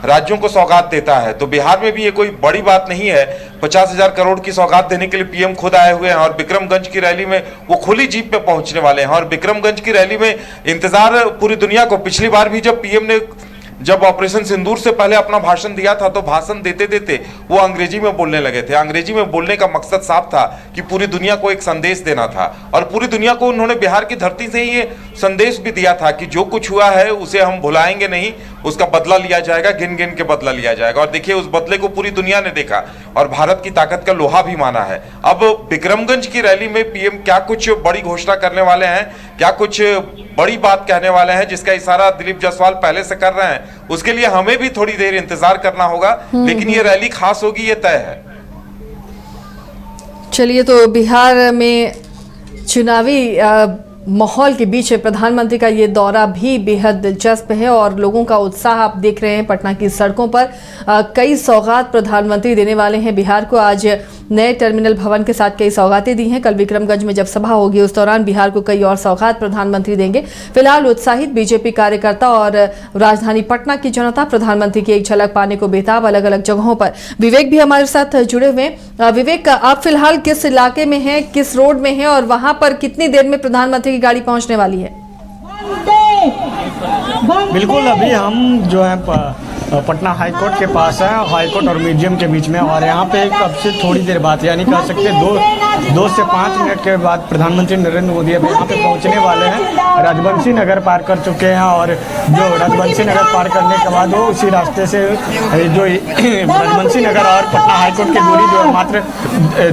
राज्यों को सौगात देता है। तो बिहार में भी ये कोई बड़ी बात नहीं है। 50,000 करोड़ की सौगात देने के लिए पीएम खुद आए हुए हैं और विक्रमगंज की रैली में वो खुली जीप पे पहुंचने वाले हैं। और विक्रमगंज की रैली में इंतजार पूरी दुनिया को, पिछली बार भी जब पीएम ने जब ऑपरेशन सिंदूर से पहले अपना भाषण दिया था तो भाषण देते देते वो अंग्रेजी में बोलने लगे थे। अंग्रेजी में बोलने का मकसद साफ था कि पूरी दुनिया को एक संदेश देना था और पूरी दुनिया को उन्होंने बिहार की धरती से ही ये संदेश भी दिया था कि जो कुछ हुआ है उसे हम भुलाएंगे नहीं, उसका बदला लिया जाएगा, गिन गिन के बदला लिया जाएगा। और देखिए उस बदले को पूरी दुनिया ने देखा और भारत की ताकत का लोहा भी माना है। अब विक्रमगंज की रैली में पीएम क्या कुछ बड़ी घोषणा करने वाले हैं, क्या कुछ बड़ी बात कहने वाले हैं जिसका इशारा दिलीप जायसवाल पहले से कर रहे हैं, उसके लिए हमें भी थोड़ी देर इंतजार करना होगा। लेकिन ये रैली खास होगी, ये तय है। चलिए, तो बिहार में चुनावी माहौल के बीच प्रधानमंत्री का ये दौरा भी बेहद दिलचस्प है और लोगों का उत्साह आप देख रहे हैं। पटना की सड़कों पर कई सौगात प्रधानमंत्री देने वाले हैं बिहार को। आज नए टर्मिनल भवन के साथ कई सौगातें दी हैं। कल विक्रमगंज में जब सभा होगी उस दौरान बिहार को कई और सौगात प्रधानमंत्री देंगे। फिलहाल उत्साहित बीजेपी कार्यकर्ता और राजधानी पटना की जनता प्रधानमंत्री की एक झलक पाने को बेताब अलग अलग जगहों पर। विवेक भी हमारे साथ जुड़े हुए हैं। विवेक, आप फिलहाल किस इलाके में हैं, किस रोड में हैं और वहां पर कितनी देर में प्रधानमंत्री की गाड़ी पहुंचने वाली है? बिल्कुल, अभी हम जो है पटना हाई कोर्ट के पास है, हाई कोर्ट और म्यूजियम के बीच में। और यहाँ पे अब से थोड़ी देर बाद, यानी कह सकते हैं 2 से 5 मिनट के बाद प्रधानमंत्री नरेंद्र मोदी अब यहाँ पे पहुँचने वाले हैं। राजवंशी नगर पार कर चुके हैं और जो राजवंशी नगर पार करने के बाद वो उसी रास्ते से जो राजवंशी नगर और पटना हाई कोर्ट की दूरी जो है मात्र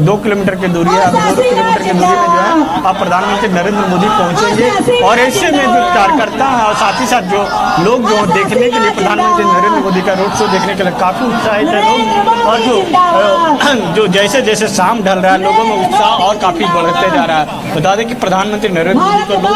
2 किलोमीटर की दूरी है। अब 2 किलोमीटर की दूरी में जो है अब प्रधानमंत्री नरेंद्र मोदी पहुँचेंगे। और ऐसे में जो कार्यकर्ता है और साथ ही साथ जो लोग जो देखने के लिए प्रधानमंत्री नरेंद्र मोदी का रोड शो देखने के लिए काफी उत्साहित है लोग। और जो जैसे जैसे शाम ढल रहा है लोगों में उत्साह और काफी बढ़ते जा रहा है। बता दें कि प्रधानमंत्री नरेंद्र मोदी को लोग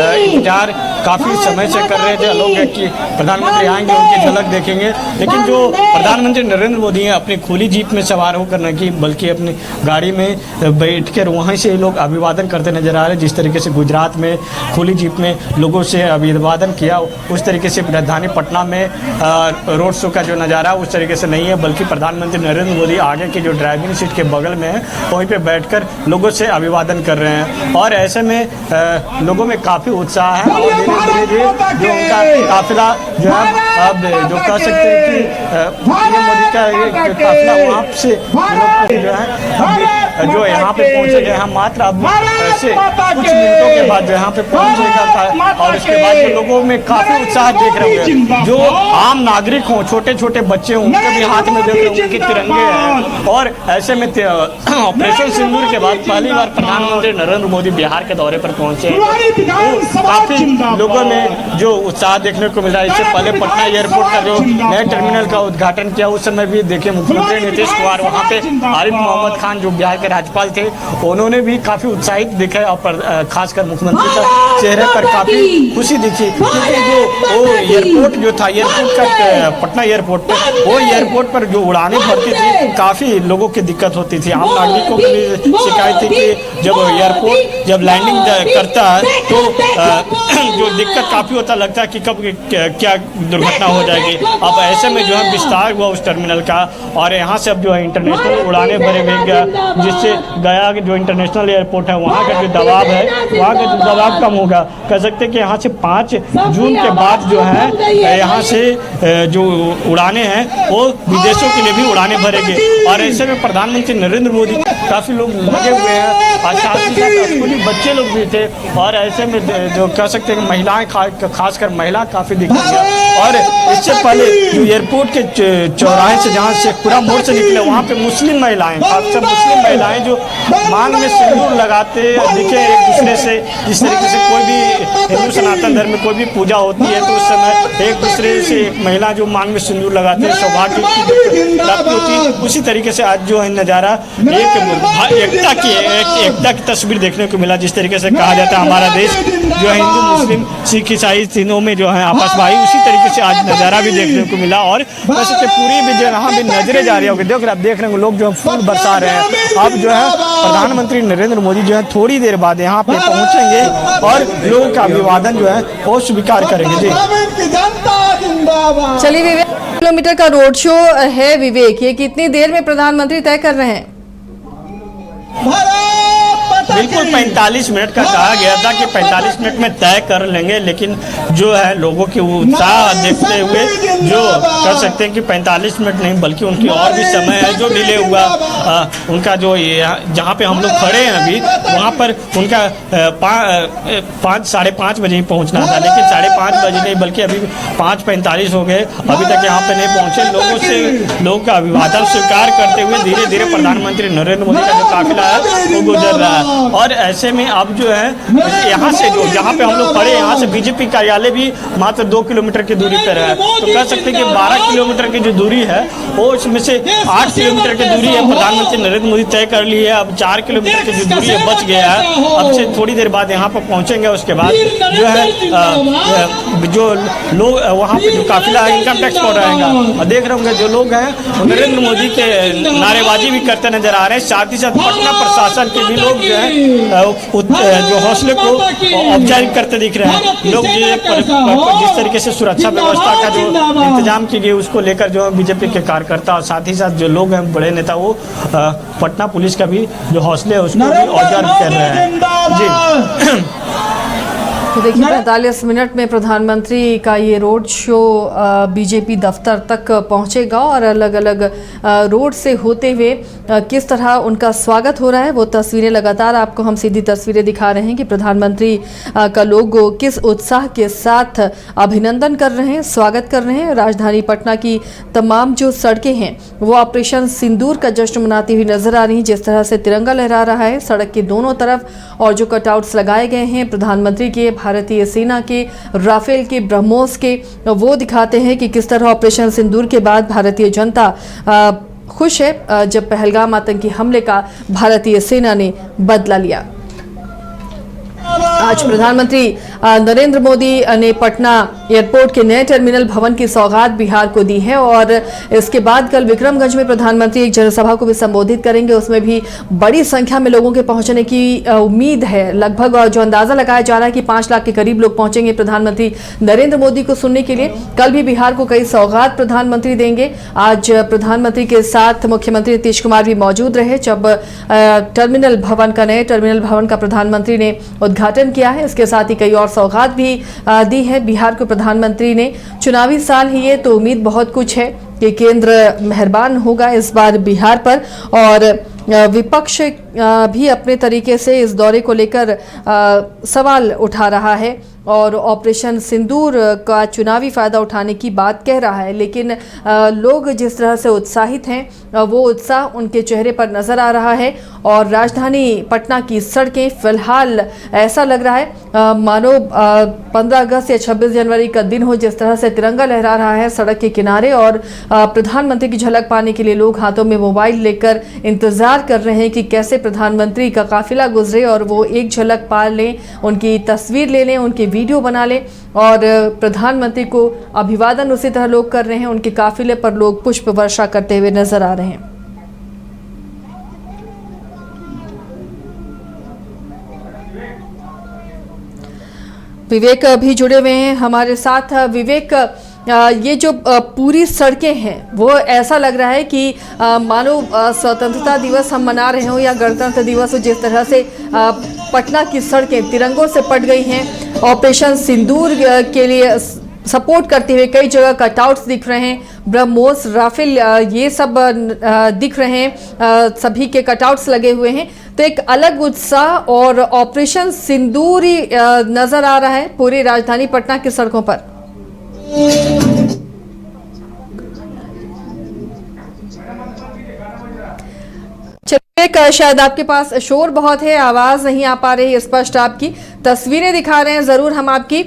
इंतजार काफी समय से कर रहे थे। लोग कि प्रधानमंत्री आएंगे, उनकी झलक देखेंगे। लेकिन जो प्रधानमंत्री नरेंद्र मोदी हैं अपनी खुली जीप में सवार होकर न कि बल्कि अपनी गाड़ी में बैठ कर वहीं से लोग अभिवादन करते नजर आ रहे हैं। जिस तरीके से गुजरात में खुली जीप में लोगों से अभिवादन किया, उस तरीके से राजधानी पटना में रोड शो का जो नज़ारा उस तरीके से नहीं है। बल्कि प्रधानमंत्री नरेंद्र मोदी आगे की जो ड्राइविंग सीट के बगल में है वहीं पे बैठकर लोगों से अभिवादन कर रहे हैं। और ऐसे में लोगों में काफ़ी उत्साह है और धीरे धीरे जो उनका काफिला जो है अब जो कह सकते हैं कि पीएम मोदी का एक काफिला वहाँ से जो है जो यहाँ पे पहुँचेगा, हम मात्र अब ऐसे कुछ मिनटों के बाद जो यहाँ पे पहुँचेगा। और उसके बाद जो लोगों में काफ़ी उत्साह देख रहे होंगे, जो आम नागरिक हों, छोटे छोटे बच्चे हों, उनके भी हाथ में देख रहे होंगे कि तिरंगे हैं। और ऐसे में ऑपरेशन सिंदूर के बाद पहली बार प्रधानमंत्री नरेंद्र मोदी बिहार के दौरे पर पहुंचे। तो काफ़ी लोगों में जो उत्साह देखने को मिला। इससे पहले पटना एयरपोर्ट का जो नए टर्मिनल का उद्घाटन किया उस समय भी देखिए मुख्यमंत्री नीतीश कुमार वहाँ पे आरिफ मोहम्मद खान जो बिहार के राज्यपाल थे उन्होंने भी काफ़ी उत्साहित दिखा और खासकर मुख्यमंत्री का चेहरे पर काफ़ी खुशी दिखी। क्योंकि जो वो एयरपोर्ट जो था, एयरपोर्ट का पटना एयरपोर्ट पर, वो एयरपोर्ट पर जो उड़ानें भरती थी काफ़ी लोगों की दिक्कत होती थी। आम नागरिकों की भी शिकायत थी कि जब एयरपोर्ट जब लैंडिंग करता है तो जो दिक्कत काफ़ी होता लगता है कि कब क्या दुर्घटना हो जाएगी। अब ऐसे में जो है विस्तार हुआ उस टर्मिनल का और यहाँ से अब जो है इंटरनेशनल उड़ानें भरे हुए, जिससे गया जो इंटरनेशनल एयरपोर्ट है वहाँ का जो दबाव है, वहाँ का जो दबाव कम होगा। कह सकते हैं कि यहाँ से 5 जून के बाद जो है यहाँ से जो उड़ानें हैं वो विदेशों के लिए भी उड़ानें भरेंगे। और ऐसे में प्रधानमंत्री नरेंद्र मोदी काफ़ी लोग लगे हुए हैं और साथ ही साथ स्कूली बच्चे लोग भी थे। और ऐसे में जो कह सकते हैं महिलाएं, खासकर महिला काफ़ी दिख रही है। और इससे पहले जो एयरपोर्ट के चौराहे से जहाँ से पूरा मोड़ से निकले वहाँ पे मुस्लिम महिलाएं, खासकर मुस्लिम महिलाएं जो मांग में सिंदूर लगाते दिखे एक दूसरे से। जिस तरीके से कोई भी हिंदू सनातन धर्म में कोई भी पूजा होती है तो उस समय एक दूसरे से एक महिला जो मांग में सिंदूर लगाते हैं सौभाग्य की प्राप्ति होती है, उसी तरीके से आज जो है नज़ारा एकता की तस्वीर देखने को मिला। जिस तरीके से कहा जाता है हमारा देश जो है हिंदू मुस्लिम सिख ईसाई तीनों में जो है आपस भाई, उसी तरीके से आज नज़ारा भी देखने को मिला। और वैसे पूरी भी जगह भी नजरें जा रही होगी, देख रहे हैं लोग जो है फूल बरसा रहे हैं। अब जो है प्रधानमंत्री नरेंद्र मोदी जो है थोड़ी देर बाद यहाँ पे पहुँचेंगे और लोगों का अभिवादन जो है वो स्वीकार करेंगे। जी चलिए विवेक। किलोमीटर का रोड शो है विवेक, ये कितनी देर में प्रधानमंत्री तय कर रहे हैं? बिल्कुल 45 मिनट का कहा गया था कि 45 मिनट में तय कर लेंगे, लेकिन जो है लोगों की उत्साह देखते हुए जो कर सकते हैं कि 45 मिनट नहीं बल्कि उनकी और भी समय है जो डिले हुआ। उनका जो जहाँ पे हम लोग खड़े हैं अभी वहाँ पर उनका 5-5:30 बजे ही पहुँचना था, लेकिन 5:30 बजे नहीं बल्कि अभी 5:45 हो गए, अभी तक यहाँ पे नहीं पहुँचे। लोगों का अभिवादन स्वीकार करते हुए धीरे धीरे प्रधानमंत्री नरेंद्र मोदी का जो काफिला है वो गुजर रहा है। और ऐसे में अब जो है यहाँ से जो जहाँ पे हम लोग खड़े हैं यहाँ से बीजेपी कार्यालय भी मात्र 2 किलोमीटर की दूरी पर है, तो कह सकते हैं कि 12 किलोमीटर की जो दूरी है वो इसमें से 8 किलोमीटर की दूरी है प्रधानमंत्री नरेंद्र मोदी तय कर ली है। अब 4 किलोमीटर की जो दूरी है बच गया है, अब से थोड़ी देर बाद यहाँ पर पहुँचेंगे। उसके बाद जो है जो लोग वहाँ पे जो काफिला है इनकम टैक्स पर रहेगा और देख रहे होंगे जो लोग हैं नरेंद्र मोदी के नारेबाजी भी करते नजर आ रहे हैं। साथ ही साथ पटना प्रशासन के भी लोग जो है जो हौसले को ऑब्जर्व करते दिख रहे हैं। लोग जिस तरीके से सुरक्षा व्यवस्था का जो इंतजाम की गई उसको लेकर जो बीजेपी के कार्यकर्ता और साथ ही साथ जो लोग हैं बड़े नेता वो पटना पुलिस का भी जो हौसले है उसको भी ऑब्जर्व कर रहे हैं। जी तो देखिए 45 मिनट में प्रधानमंत्री का ये रोड शो बीजेपी दफ्तर तक पहुंचेगा और अलग अलग रोड से होते हुए किस तरह उनका स्वागत हो रहा है वो तस्वीरें लगातार आपको हम सीधी तस्वीरें दिखा रहे हैं कि प्रधानमंत्री का लोग किस उत्साह के साथ अभिनंदन कर रहे हैं, स्वागत कर रहे हैं। राजधानी पटना की तमाम जो सड़कें हैं वो ऑपरेशन सिंदूर का जश्न मनाती हुई नजर आ रही हैं। जिस तरह से तिरंगा लहरा रहा है सड़क के दोनों तरफ और जो कटआउट्स लगाए गए हैं प्रधानमंत्री के, भारतीय सेना के, राफेल के, ब्रह्मोस के, वो दिखाते हैं कि किस तरह ऑपरेशन सिंदूर के बाद भारतीय जनता खुश है जब पहलगाम आतंकी हमले का भारतीय सेना ने बदला लिया। आज प्रधानमंत्री नरेंद्र मोदी ने पटना एयरपोर्ट के नए टर्मिनल भवन की सौगात बिहार को दी है और इसके बाद कल विक्रमगंज में प्रधानमंत्री एक जनसभा को भी संबोधित करेंगे। उसमें भी बड़ी संख्या में लोगों के पहुंचने की उम्मीद है। लगभग जो अंदाजा लगाया जा रहा है कि 5 लाख के करीब लोग पहुंचेंगे प्रधानमंत्री नरेंद्र मोदी को सुनने के लिए। कल भी बिहार को कई सौगात प्रधानमंत्री देंगे। आज प्रधानमंत्री के साथ मुख्यमंत्री नीतीश कुमार भी मौजूद रहे जब नए टर्मिनल भवन का प्रधानमंत्री ने उद्घाटन किया है। इसके साथ ही कई और सौगात भी दी है बिहार को प्रधानमंत्री ने। चुनावी साल ही ये तो उम्मीद बहुत कुछ है कि केंद्र मेहरबान होगा इस बार बिहार पर और विपक्ष भी अपने तरीके से इस दौरे को लेकर सवाल उठा रहा है और ऑपरेशन सिंदूर का चुनावी फायदा उठाने की बात कह रहा है। लेकिन लोग जिस तरह से उत्साहित हैं वो उत्साह उनके चेहरे पर नजर आ रहा है और राजधानी पटना की सड़कें फिलहाल ऐसा लग रहा है मानो 15 अगस्त या 26 जनवरी का दिन हो। जिस तरह से तिरंगा लहरा रहा है सड़क के किनारे और प्रधानमंत्री की झलक पाने के लिए लोग हाथों में मोबाइल लेकर इंतजार कर रहे हैं कि कैसे प्रधानमंत्री का काफिला गुजरे और वो एक झलक पा लें, उनकी तस्वीर ले लें, उनकी वीडियो बना लें। और प्रधानमंत्री को अभिवादन उसी तरह लोग कर रहे हैं। उनके काफिले पर लोग पुष्प वर्षा करते हुए नजर आ रहे हैं। विवेक भी जुड़े हुए हैं हमारे साथ। विवेक, ये जो पूरी सड़कें हैं वो ऐसा लग रहा है कि मानो स्वतंत्रता दिवस हम मना रहे हो या गणतंत्र दिवस हो। जिस तरह से पटना की सड़कें तिरंगों से पट गई हैं। ऑपरेशन सिंदूर के लिए सपोर्ट करते हुए कई जगह कटआउट्स दिख रहे हैं। ब्रह्मोस, राफेल ये सब दिख रहे हैं, सभी के कटआउट्स लगे हुए हैं। तो एक अलग उत्साह और ऑपरेशन सिंदूर ही नजर आ रहा है पूरी राजधानी पटना की सड़कों पर। चलिए, शायद आपके पास शोर बहुत है, आवाज नहीं आ पा रही स्पष्ट। आपकी तस्वीरें दिखा रहे हैं जरूर हम आपकी।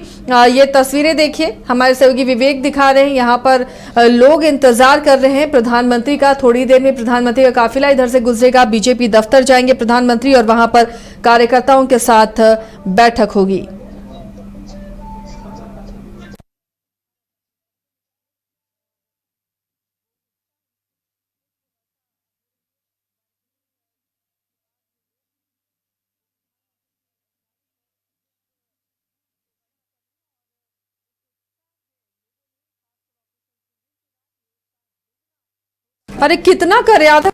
ये तस्वीरें देखिए, हमारे सहयोगी विवेक दिखा रहे हैं। यहाँ पर लोग इंतजार कर रहे हैं प्रधानमंत्री का। थोड़ी देर में प्रधानमंत्री का काफिला इधर से गुजरेगा, बीजेपी दफ्तर जाएंगे प्रधानमंत्री और वहां पर कार्यकर्ताओं के साथ बैठक होगी। अरे कितना करे आधा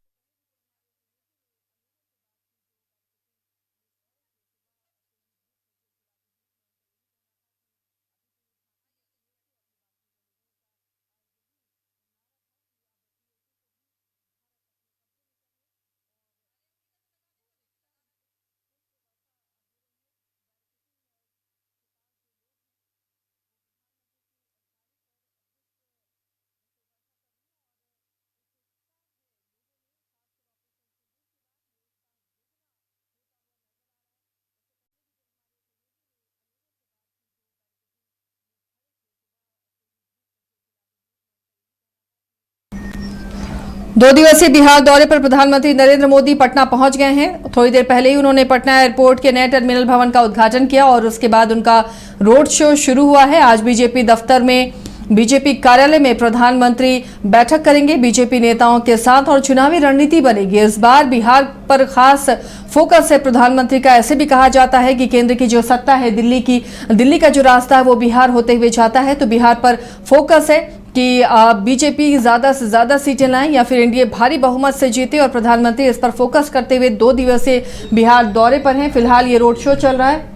दो दिवसीय बिहार दौरे पर प्रधानमंत्री नरेंद्र मोदी पटना पहुंच गए हैं। थोड़ी देर पहले ही उन्होंने पटना एयरपोर्ट के नए टर्मिनल भवन का उद्घाटन किया और उसके बाद उनका रोड शो शुरू हुआ है। आज बीजेपी दफ्तर में बीजेपी कार्यालय में प्रधानमंत्री बैठक करेंगे बीजेपी नेताओं के साथ और चुनावी रणनीति बनेगी। इस बार बिहार पर खास फोकस है प्रधानमंत्री का। ऐसे भी कहा जाता है कि केंद्र की जो सत्ता है दिल्ली का जो रास्ता है वो बिहार होते हुए जाता है, तो बिहार पर फोकस है कि बीजेपी ज्यादा से ज्यादा सीटें लाएं या फिर एनडीए भारी बहुमत से जीते और प्रधानमंत्री इस पर फोकस करते हुए 2 दिवसीय बिहार दौरे पर हैं। फिलहाल ये रोड शो चल रहा है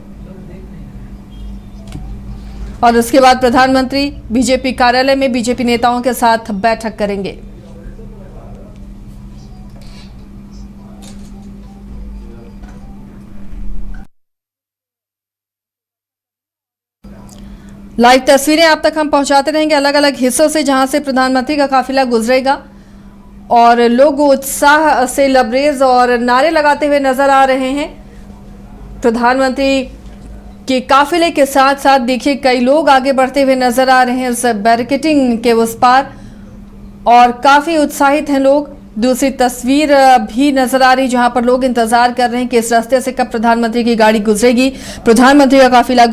और उसके बाद प्रधानमंत्री बीजेपी कार्यालय में बीजेपी नेताओं के साथ बैठक करेंगे। लाइव तस्वीरें आप तक हम पहुंचाते रहेंगे अलग अलग हिस्सों से जहां से प्रधानमंत्री का काफिला गुजरेगा और लोग उत्साह से लबरेज और नारे लगाते हुए नजर आ रहे हैं। प्रधानमंत्री के काफिले के साथ साथ देखिए कई लोग आगे बढ़ते हुए नजर आ रहे हैं इस बैरिकेडिंग के उस पार और काफी उत्साहित हैं लोग। दूसरी तस्वीर भी नजर आ रही जहां पर लोग इंतजार कर रहे हैं कि इस रास्ते से कब प्रधानमंत्री की गाड़ी गुजरेगी। प्रधानमंत्री का काफिला